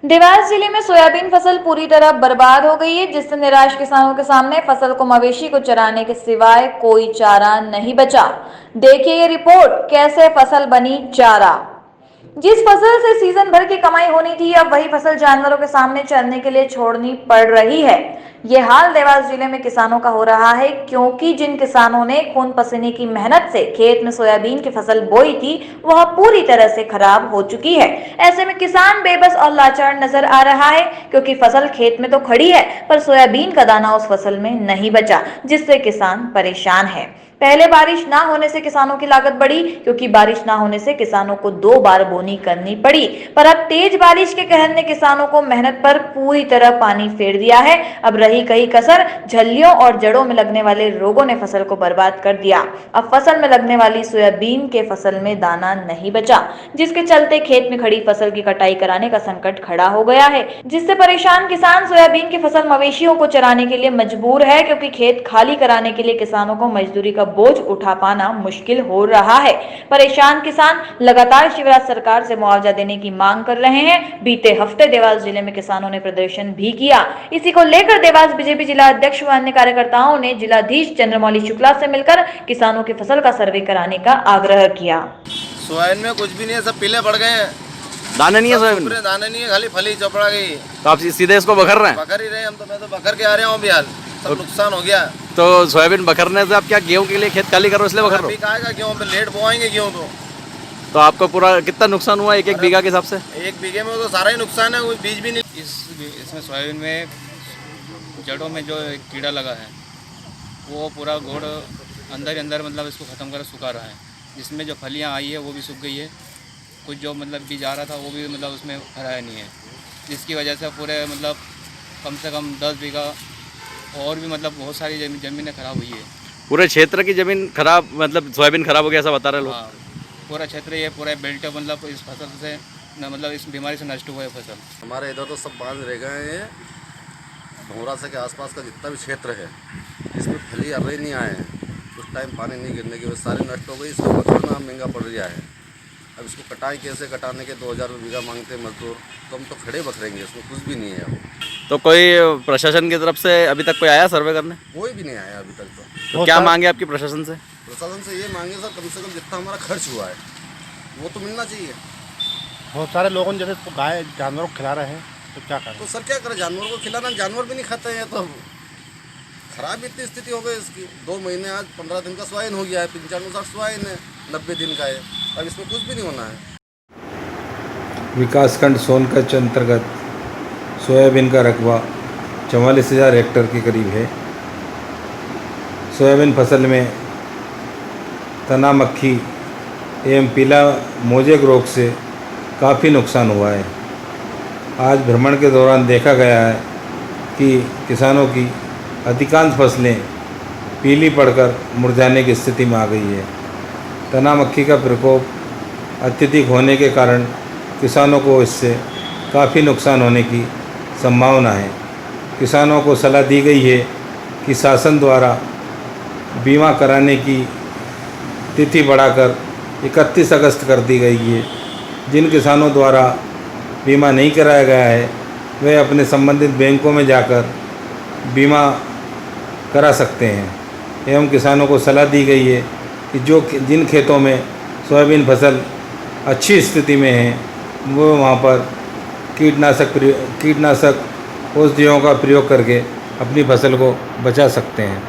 देवास जिले में सोयाबीन फसल पूरी तरह बर्बाद हो गई है, जिससे निराश किसानों के सामने फसल को मवेशी को चराने के सिवाय कोई चारा नहीं बचा। देखिए ये रिपोर्ट, कैसे फसल बनी चारा। जिस फसल से सीजन भर की कमाई होनी थी, अब वही फसल जानवरों के सामने चरने के लिए छोड़नी पड़ रही है। ये हाल देवास जिले में किसानों का हो रहा है, क्योंकि जिन किसानों ने खून पसीने की मेहनत से खेत में सोयाबीन की फसल बोई थी, वह पूरी तरह से खराब हो चुकी है। ऐसे में किसान बेबस और लाचार नजर आ रहा है, क्योंकि फसल खेत में तो खड़ी है, पर सोयाबीन का दाना उस फसल में नहीं बचा, जिससे किसान परेशान है। पहले बारिश ना होने से किसानों की लागत बढ़ी, क्योंकि बारिश ना होने से किसानों को 2 बार बोनी करनी पड़ी। पर अब तेज बारिश के कहर ने किसानों को मेहनत पर पूरी तरह पानी फेर दिया है। अब रही कही कसर, झल्लियों और जड़ों में लगने वाले रोगों ने फसल को बर्बाद कर दिया। अब फसल में लगने वाली सोयाबीन के फसल में दाना नहीं बचा, जिसके चलते खेत में खड़ी फसल की कटाई कराने का संकट खड़ा हो गया है, जिससे परेशान किसान सोयाबीन की फसल मवेशियों को चराने के लिए मजबूर है, क्योंकि खेत खाली कराने के लिए किसानों को मजदूरी का बोझ उठा पाना मुश्किल हो रहा है। परेशान किसान लगातार शिवराज सरकार से मुआवजा देने की मांग कर रहे हैं। बीते हफ्ते देवास जिले में किसानों ने प्रदर्शन भी किया। इसी को लेकर देवास बीजेपी जिला अध्यक्ष व अन्य कार्यकर्ताओं ने जिलाधीश चंद्रमौली शुक्ला से मिलकर किसानों की फसल का सर्वे कराने का आग्रह किया। सोयाबीन में कुछ भी नहीं है, सब पीले पड़ गए हैं। दाने नहीं है सोयाबीन में? दाने नहीं है, खाली फली चपड़ा गई। तो आप सीधे इसको बखर रहे हैं? बखर ही रहे हैं हम तो। मैं तो बखर के आ रहा हूँ बिहार, सब नुकसान हो गया। तो सोयाबीन बखरने से आप क्या गेहूं के लिए खेत खाली करो इसलिए बखर रहे हो? आएगा गेहूँ पे लेट बोआएंगे गेहूँ तो आपको पूरा कितना नुकसान हुआ एक बीघा के हिसाब से? 1 बीघे में तो सारा ही नुकसान है, कोई बीज भी नहीं। इसमें सोयाबीन में जड़ों में जो एक कीड़ा लगा है, वो पूरा गोड़ अंदर ही अंदर मतलब इसको ख़त्म कर सुखा रहा है। जिसमें जो फलियां आई है वो भी सूख गई है। कुछ जो मतलब बीज आ रहा था वो भी मतलब उसमें फराया नहीं है, जिसकी वजह से पूरे मतलब कम से कम 10 बीघा और भी मतलब बहुत सारी ज़मीनें ख़राब हुई है। पूरे क्षेत्र की ज़मीन खराब, मतलब सोयाबीन खराब हो गया ऐसा बता रहे लोग? हाँ, पूरा क्षेत्र ये पूरा बेल्ट मतलब इस फसल से मतलब इस बीमारी से नष्ट हुआ है फसल। हमारे इधर तो सब बांध रह गए हैं। भोरा से के आसपास का जितना भी क्षेत्र है, इसमें फली अर्रे नहीं आए हैं। कुछ टाइम पानी नहीं गिरने की वजह सारी नष्ट हो गई। इसको बचाना महंगा पड़ रहा है। अब इसको कटाई कैसे, कटाने के 2000 रुपये बीघा मांगते मजदूर, तो हम तो खड़े बखरेंगे, इसमें कुछ भी नहीं है। अब तो कोई प्रशासन की तरफ से अभी तक कोई आया सर्वे करने? कोई भी नहीं आया अभी तक। तो क्या मांगे आपकी प्रशासन से? प्रशासन से ये मांगे सर, कम से कम जितना हमारा खर्च हुआ है वो तो मिलना चाहिए। बहुत सारे लोगों ने जैसे इसको गाय जानवरों को खिला रहे हैं, तो क्या करें? तो सर क्या करें, जानवरों को खिलाना, जानवर भी नहीं खाते हैं। तो खराब इतनी स्थिति हो गई इसकी। 2 महीने आज 15 दिन का स्वाइन हो गया है, 95 स्वाइन है, 90 दिन का है। अब इसमें कुछ भी नहीं होना है। विकासखंड सोनकच्छ अंतर्गत सोयाबीन का रकबा 44,000 हेक्टेयर के करीब है। सोयाबीन फसल में तना मक्खी एवं पीला मोजेक रोग से काफ़ी नुकसान हुआ है। आज भ्रमण के दौरान देखा गया है कि किसानों की अधिकांश फसलें पीली पड़कर मुरझाने की स्थिति में आ गई है। तना मक्खी का प्रकोप अत्यधिक होने के कारण किसानों को इससे काफ़ी नुकसान होने की संभावना है। किसानों को सलाह दी गई है कि शासन द्वारा बीमा कराने की तिथि बढ़ाकर 31 अगस्त कर दी गई है। जिन किसानों द्वारा बीमा नहीं कराया गया है, वे अपने संबंधित बैंकों में जाकर बीमा करा सकते हैं। एवं किसानों को सलाह दी गई है कि जिन खेतों में सोयाबीन फसल अच्छी स्थिति में है, वो वहाँ पर कीटनाशक औषधियों का प्रयोग करके अपनी फसल को बचा सकते हैं।